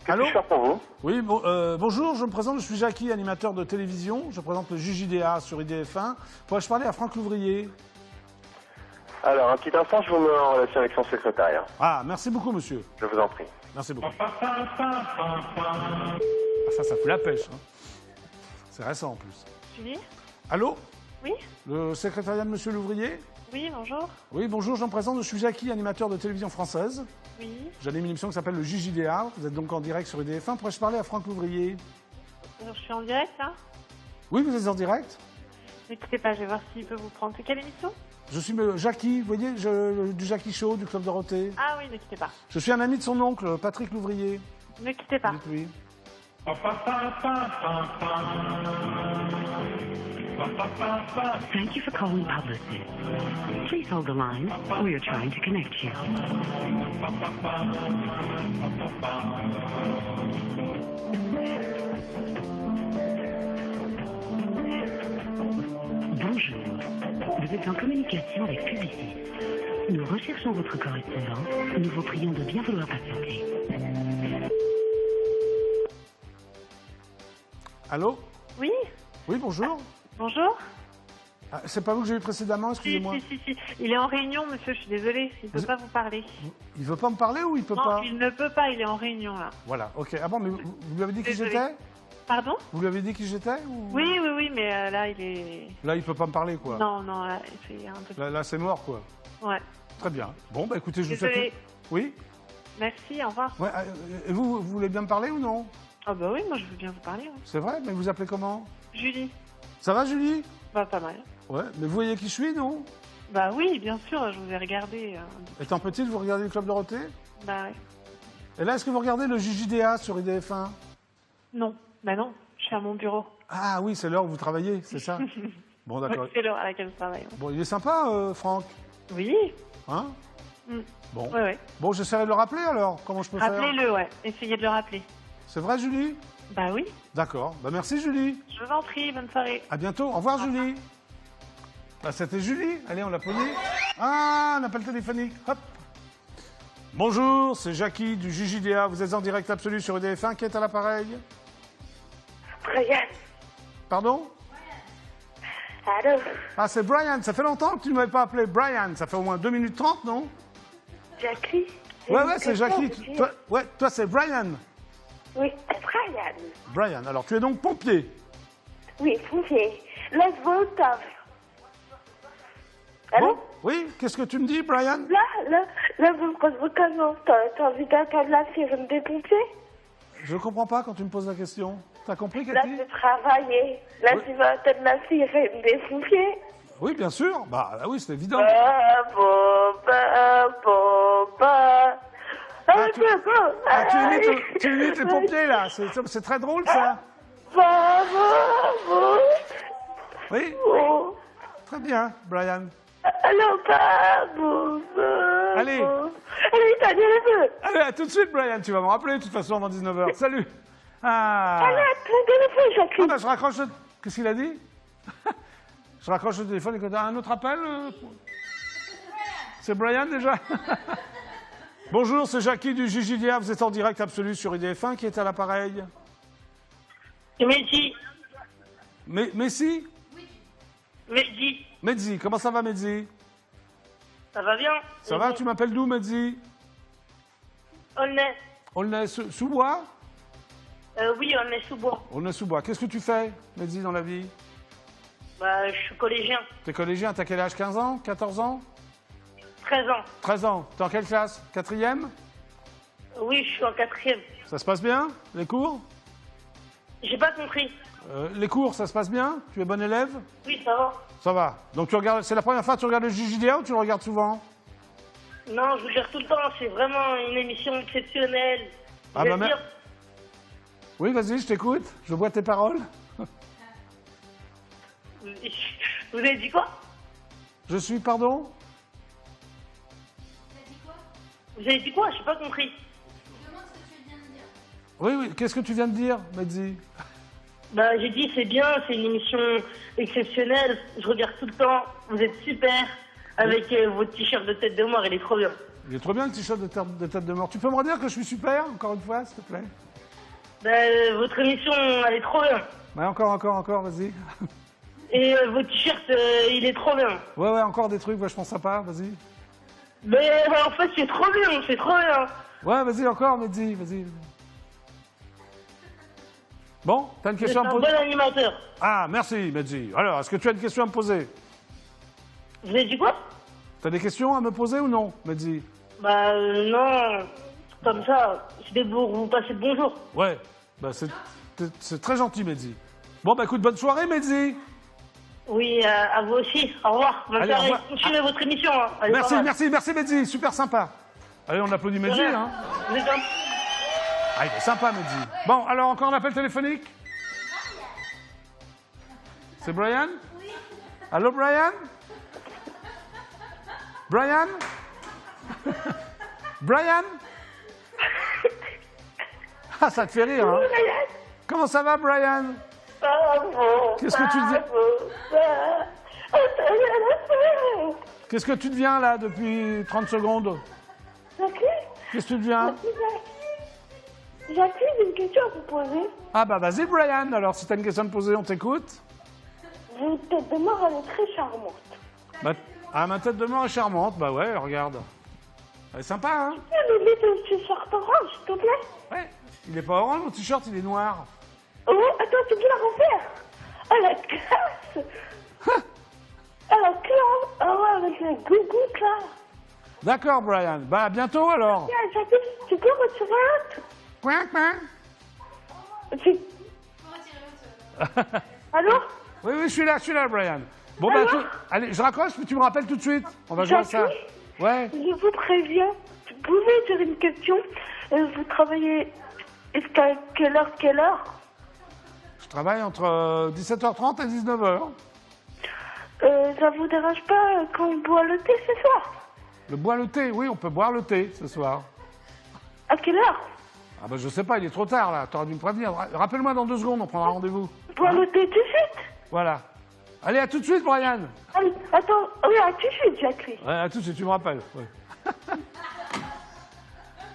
Qu'est-ce que je fais pour vous? Oui, bonjour, je me présente, je suis Jackie, animateur de télévision. Je présente le JJDA sur IDF1. Pourrais-je parler à Franck Louvrier? Alors, un petit instant, je vous mets en relation avec son secrétariat. Ah, merci beaucoup, monsieur. Je vous en prie. Merci beaucoup. Ah, ça fout la pêche. Hein. C'est récent, en plus. Oui. Allô? Oui. Le secrétariat de Monsieur Louvrier? Oui, bonjour. Oui, bonjour, je me présente, je suis Jackie, animateur de télévision française. Oui. J'anime une émission qui s'appelle le JJDA. Vous êtes donc en direct sur IDF1. Pourrais-je parler à Franck Louvrier? Je suis en direct, là. Oui, vous êtes en direct? Ne quittez pas, je vais voir s'il peut vous prendre. C'est quelle émission? Je suis Jackie, vous voyez, du Jackie Show, du Club Dorothée. Ah oui, ne quittez pas. Je suis un ami de son oncle, Patrick Louvrier. Ne quittez pas. Dites-lui. Thank you for calling Publicis. Please hold the line. We are trying to connect you. Bonjour. Vous êtes en communication avec Publicis. Nous recherchons votre correspondant. Nous vous prions de bien vouloir patienter. Allô? Oui. Oui, bonjour. Bonjour. Ah, c'est pas vous que j'ai eu précédemment, excusez-moi. Si. Il est en réunion, monsieur, je suis désolée. Il ne peut pas vous parler. Il veut pas me parler ou il peut non, pas? il ne peut pas, il est en réunion, là. Voilà, ok. Ah bon, mais vous lui avez dit qui Désolée. j'étais? Pardon? Vous lui avez dit qui j'étais ou... Oui, mais là, il est... Là, il peut pas me parler, quoi. Non, là, c'est un peu... Là, c'est mort, quoi. Ouais. Très bien. Bon, bah écoutez, je vous Désolée. souhaite... Oui? Merci, au revoir. Ouais, et vous voulez bien me parler ou non? Ah bah oui, moi, je veux bien vous parler. Hein. C'est vrai? Mais vous appelez comment? Julie. Ça va, Julie? Bah, pas mal. Ouais, mais vous voyez qui je suis, non? Bah oui, bien sûr, je vous ai regardé. Étant petite, vous regardez le Club Dorothée? Bah ouais. Et là, est-ce que vous regardez le JJDA sur IDF1? Non, bah non, je suis à mon bureau. Ah oui, c'est l'heure où vous travaillez, c'est ça? Bon, d'accord. C'est l'heure à laquelle je travaille. Bon, il est sympa, Franck? Oui. Hein? Mm. Bon. Ouais. Bon, j'essaierai de le rappeler, alors. Comment je peux faire? Rappelez-le, ouais. Essayez de le rappeler. C'est vrai, Julie? Bah oui. D'accord. Bah merci, Julie. Je vous en prie, bonne soirée. À bientôt. Au revoir, Julie. Bah, c'était Julie. Allez, on l'applaudit. Ah, un appel téléphonique. Hop. Bonjour, c'est Jackie du JJDA. Vous êtes en direct absolu sur EDF1. Qui est à l'appareil? Brian. Pardon? Allô? Ah, c'est Brian. Ça fait longtemps que tu ne m'avais pas appelé Brian. Ça fait au moins 2 minutes 30, non? Jackie? Ouais, c'est Jackie. Toi, c'est Brian. Oui, c'est Brian. Brian, alors tu es donc pompier? Oui, pompier. Laisse-moi taf. Allô? Bon, oui, qu'est-ce que tu me dis, Brian? Là, vous me posez comment? T'as envie d'attendre la sirène des pompiers? Je comprends pas quand tu me poses la question. T'as compris, Là, Cathy? tu travailler. Là, Oui. tu vas attendre la sirène des pompiers. Oui, bien sûr. Bah oui, c'est évident. Tu imites les pompiers, là. C'est très drôle, ça. Oui. Très bien, Brian. Allez. Allez, t'as dit le feu. Allez, à tout de suite, Brian. Tu vas me rappeler, de toute façon, avant 19h. Salut. Ah. Allez, t'as le feu, Jackie. Ah, bah, je raccroche le... Qu'est-ce qu'il a dit? Je raccroche le téléphone et un autre appel. C'est Brian, déjà. Bonjour, c'est Jackie du JJDA. Vous êtes en direct absolu sur IDF1. Qui est à l'appareil? Mehdi. Messi? Mehdi. Medzi. Comment ça va, Medzi? Ça va bien? Ça va? Tu m'appelles d'où, Medzi? Aulnay. Aulnay sous bois? Oui, on est sous bois. Aulnay sous bois. Qu'est-ce que tu fais, Medzi, dans la vie? Bah, je suis collégien. T'es collégien, t'as quel âge? 15 ans? 14 ans? 13 ans. 13 ans. T'es en quelle classe? 4e? Oui, je suis en 4e. Ça se passe bien, les cours? J'ai pas compris. Les cours, ça se passe bien? Tu es bon élève? Oui, ça va. Ça va. Donc tu regardes, c'est la première fois que tu regardes le JJDA ou tu le regardes souvent? Non, je vous regarde tout le temps. C'est vraiment une émission exceptionnelle. Ah Je bah veux dire, Oui, vas-y, je t'écoute. Je bois tes paroles. vous avez dit quoi? Je suis, pardon? Vous avez dit quoi? J'ai pas compris. Oui, qu'est-ce que tu viens de dire, Medzi? Bah, j'ai dit c'est bien, c'est une émission exceptionnelle. Je regarde tout le temps. Vous êtes super. Avec votre t-shirt de tête de mort, il est trop bien. Il est trop bien le t-shirt de tête de mort. Tu peux me redire que je suis super, encore une fois, s'il te plaît? Bah, votre émission, elle est trop bien. Ouais, encore, vas-y. Et votre t-shirt, il est trop bien. Ouais, encore des trucs vachement sympas, vas-y. Mais en fait, c'est trop bien, c'est trop bien. Ouais, vas-y, encore, Medzi, vas-y. Bon, t'as une question à me Vous êtes poser? un bon animateur. Ah, merci, Medzi. Alors, est-ce que tu as une question à me poser? Vous avez dit quoi? T'as des questions à me poser ou non, Medzi? Bah non, comme ça, c'était pour vous passer le bonjour. Ouais, bah c'est très gentil, Medzi. Bon, bah écoute, bonne soirée, Medzi. Oui, à vous aussi. Au revoir. Bonne Allez, au soirée. revoir. Continuez votre émission. Hein. Elle est Merci, pas mal. merci, Medzi, super sympa. Allez, on applaudit De Medzi, rien. hein. Vous êtes un... Ah, il est sympa, Medzi. Bon, alors encore un appel téléphonique? C'est Brian? Oui. Allô, Brian? Brian? Brian? Ah, ça te fait rire, hein? Comment ça va, Brian? Qu'est-ce que tu deviens? Qu'est-ce que tu deviens, là, depuis 30 secondes? Qu'est-ce que tu deviens? J'ai une question à vous poser. Ah bah vas-y, Brian, alors si t'as une question à me poser, on t'écoute. Votre tête de mort, elle est très charmante. Ah, ma tête de mort est charmante, bah ouais, regarde. Elle est sympa, hein? Tu peux me mettre un t-shirt orange, s'il te plaît? Ouais. Il est pas orange, mon t-shirt, il est noir. Oh, attends, tu peux la refaire? Oh, la classe! Oh, la classe! Ah ouais, avec les gougouttes, là. D'accord, Brian. Bah, à bientôt, alors. Tiens, tu peux retirer l'autre? Quoi? Allô? Oui, je suis là, Brian. Bon, bah, allez, je raccroche, puis tu me rappelles tout de suite. On va jouer à ça. Ouais. Je vous préviens, vous pouvez dire une question. Vous travaillez jusqu'à quelle heure? Je travaille entre 17h30 et 19h. Ça vous dérange pas quand on boit le thé ce soir? Le thé, oui, on peut boire le thé ce soir. À quelle heure? Ah bah je sais pas, il est trop tard là, t'aurais dû me prévenir. Rappelle-moi dans 2 secondes, on prendra rendez-vous. Boire le thé tout de suite? Voilà. Allez, à tout de suite, Brian. Allez, attends, oui, à tout de suite, Jacqueline. Ouais, à tout de suite, tu me rappelles. Ouais.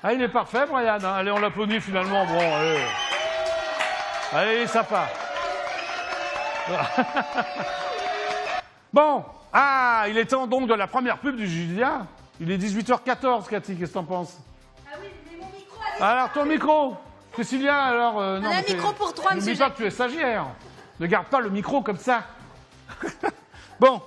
Ah, il est parfait, Brian. Hein. Allez, on l'applaudit finalement. Bon, allez. Allez, il est sympa. Bon, il est temps donc de la première pub du JDA. Il est 18h14, Cathy, qu'est-ce que t'en penses? Ah oui, mais mon micro... Alors, ton micro, Priscilla, alors... non, un micro pour 3, monsieur N'oublie pas que tu es stagiaire. Ne garde pas le micro comme ça. Bon.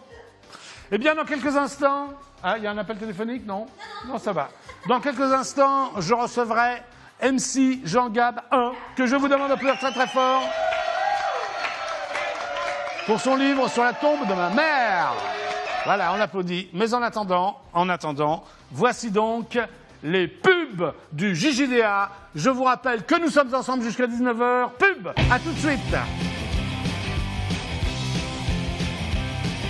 Eh bien, dans quelques instants... Ah, il y a un appel téléphonique, non? Non, ça va. Dans quelques instants, je recevrai MC Jean Gab 1, que je vous demande d'applaudir très très fort, pour son livre sur la tombe de ma mère. Voilà, on applaudit. Mais en attendant, voici donc les pubs du JJDA. Je vous rappelle que nous sommes ensemble jusqu'à 19h. Pub, à tout de suite.